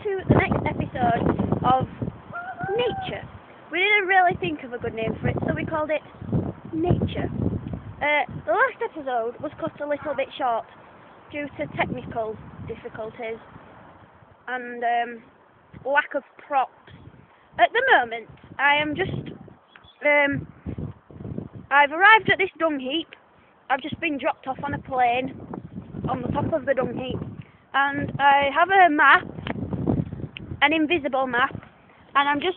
to the next episode of Nature. We didn't really think of a good name for it, so we called it Nature. The last episode was cut a little bit short due to technical difficulties and lack of props. At the moment, I am just, I've arrived at this dung heap. I've just been dropped off on a plane on the top of the dung heap, and I have a map, an invisible map, and I'm just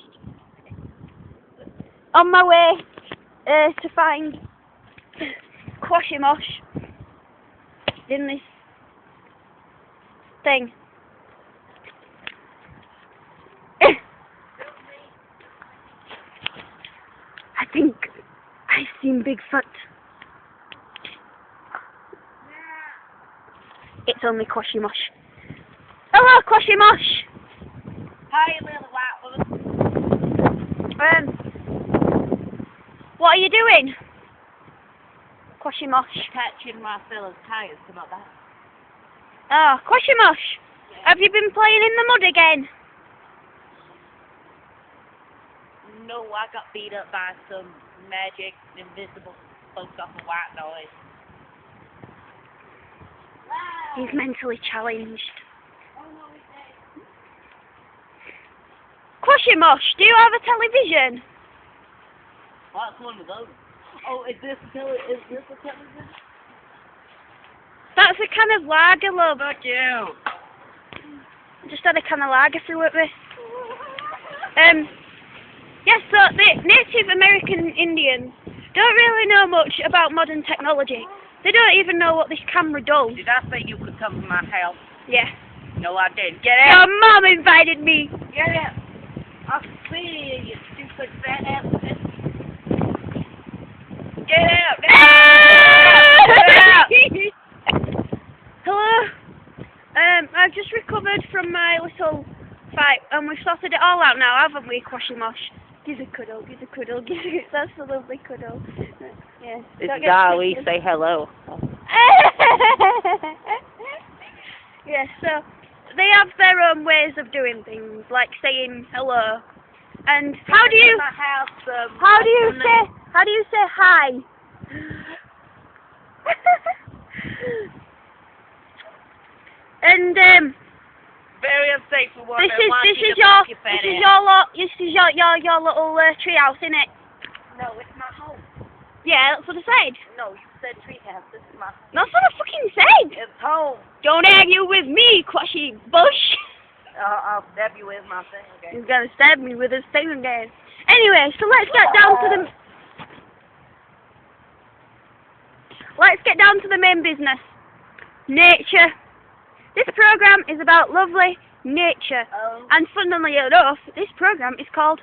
on my way to find Quashimosh in this thing. I think I've seen Bigfoot. It's only Quashimosh. Hello, Quashimosh! Hi, little white woman. What are you doing? Quashimosh. Catching my fella's tires, about that. Oh, Quashimosh! Have you been playing in the mud again? No, I got beat up by some magic, invisible folks off of white noise. He's mentally challenged. Quashimosh, do you have a television? What's one of those? Oh, is this a television? That's a can of lager, love. Fuck you. Just had a can of lager through it with. Yes, so the Native American Indians don't really know much about modern technology. They don't even know what this camera does. Did I say you could come to my house? Yeah. No, I didn't. Get out! Your mom invited me. Get out! I'll see you, stupid fat ass. Get out! Get out! Hello. I've just recovered from my little fight, and we've sorted it all out now, haven't we, Quashimosh? Give a cuddle, give a cuddle, give a... That's a lovely cuddle. Yeah. This is how we say hello. Yeah, so they have their own ways of doing things, like saying hello. And how do you say hi? And very unsafe for one. this is your little tree house, isn't it? No, it's my home. Yeah, that's what I said. No, you said treehouse. This is my home. That's what I fucking said. It's home. Don't argue with me, Quashy Bush. I'll stab you with my thing again. He's gonna stab me with his thing again. Anyway, so let's get down to the main business. Nature. This program is about lovely nature. Oh. And funnily enough, this program is called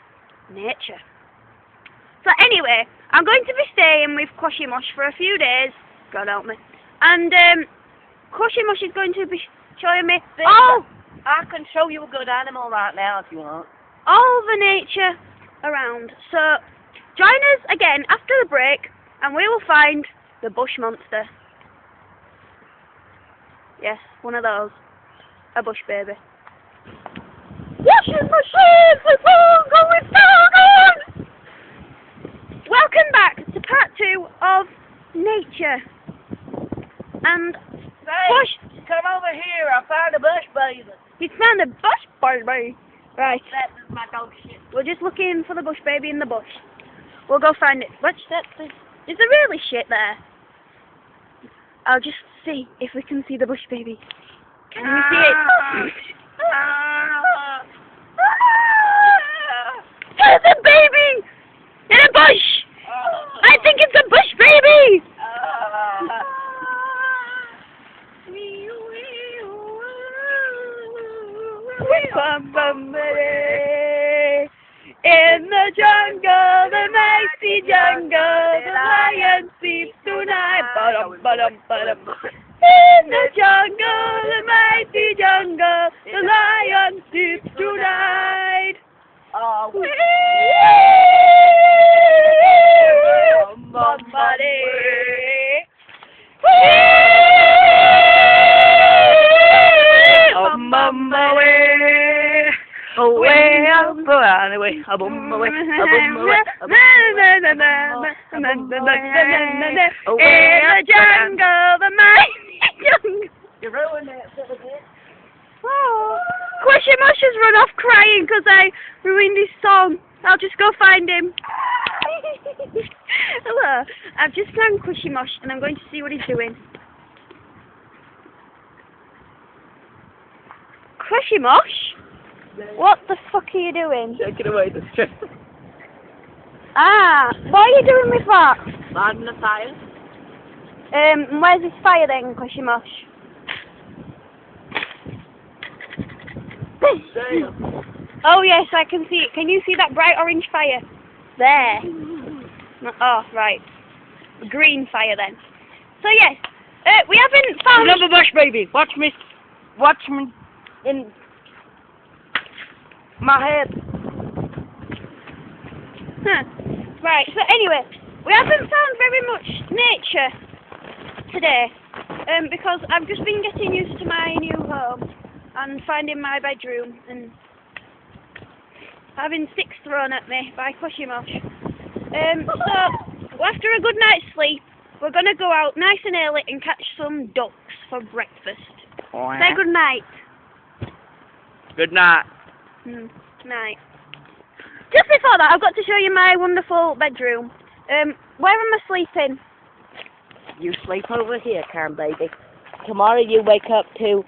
Nature. So anyway, I'm going to be staying with Quashimosh for a few days. God help me. And Quashimosh is going to be showing me I can show you a good animal right now if you want. all the nature around. So join us again after the break, and we will find the bush monster. Yes, one of those. A bush baby. Washing machines with going down! Welcome back to part 2 of Nature. And Hey, come over here. I found a bush baby. he's found a bush baby. Right. That is my dog shit. We're just looking for the bush baby in the bush. We'll go find it. Watch that. Is there really shit there? I'll just see if we can see the bush baby. Can you see it? There's a baby in a bush. I think it's a bush baby. In the jungle, the mighty jungle, the lion sleeps tonight. In the jungle, the mighty jungle, the lion sleeps tonight. Somebody. Mama way. Away up, away, a boom away, a boom away, a boom away. In the jungle, the mighty jungle. You ruined it, little bit. Oh, Squishy Mush has run off crying because I ruined his song. I'll just go find him. Hello, I've just found Squishy Mush and I'm going to see what he's doing. Squishy Mush? What the fuck are you doing? Taking away the stress. Ah, what are you doing with that? Lighting the fire. Where's this fire then, Squishy Mush? Oh yes, I can see it. Can you see that bright orange fire? There. Oh, right. Green fire then. So yes, we haven't found... Another bush, baby. Watch me in my head. Huh. Right, so anyway, we haven't found very much nature today, because I've just been getting used to my new home and finding my bedroom and having sticks thrown at me by Squishy Mush. So, after a good night's sleep, we're going to go out nice and early and catch some ducks for breakfast. Say good night. Good night. Night. Just before that, I've got to show you my wonderful bedroom. Where am I sleeping? You sleep over here, Karen, baby. Tomorrow you wake up to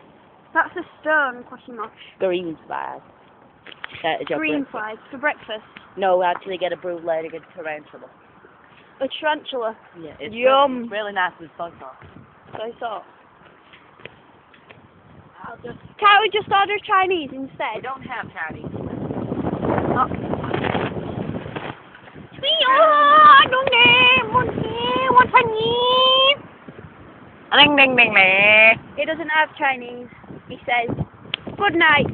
That's a stone, Squishy Mush. green flies. That is your Green breakfast. flies for breakfast. No, actually get a brood later, get a tarantula. A tarantula. Yeah, it's Yum. really nice with soy sauce. Soy sauce. Can't we just order Chinese We instead? don't have Chinese. He doesn't have Chinese. He says, good night,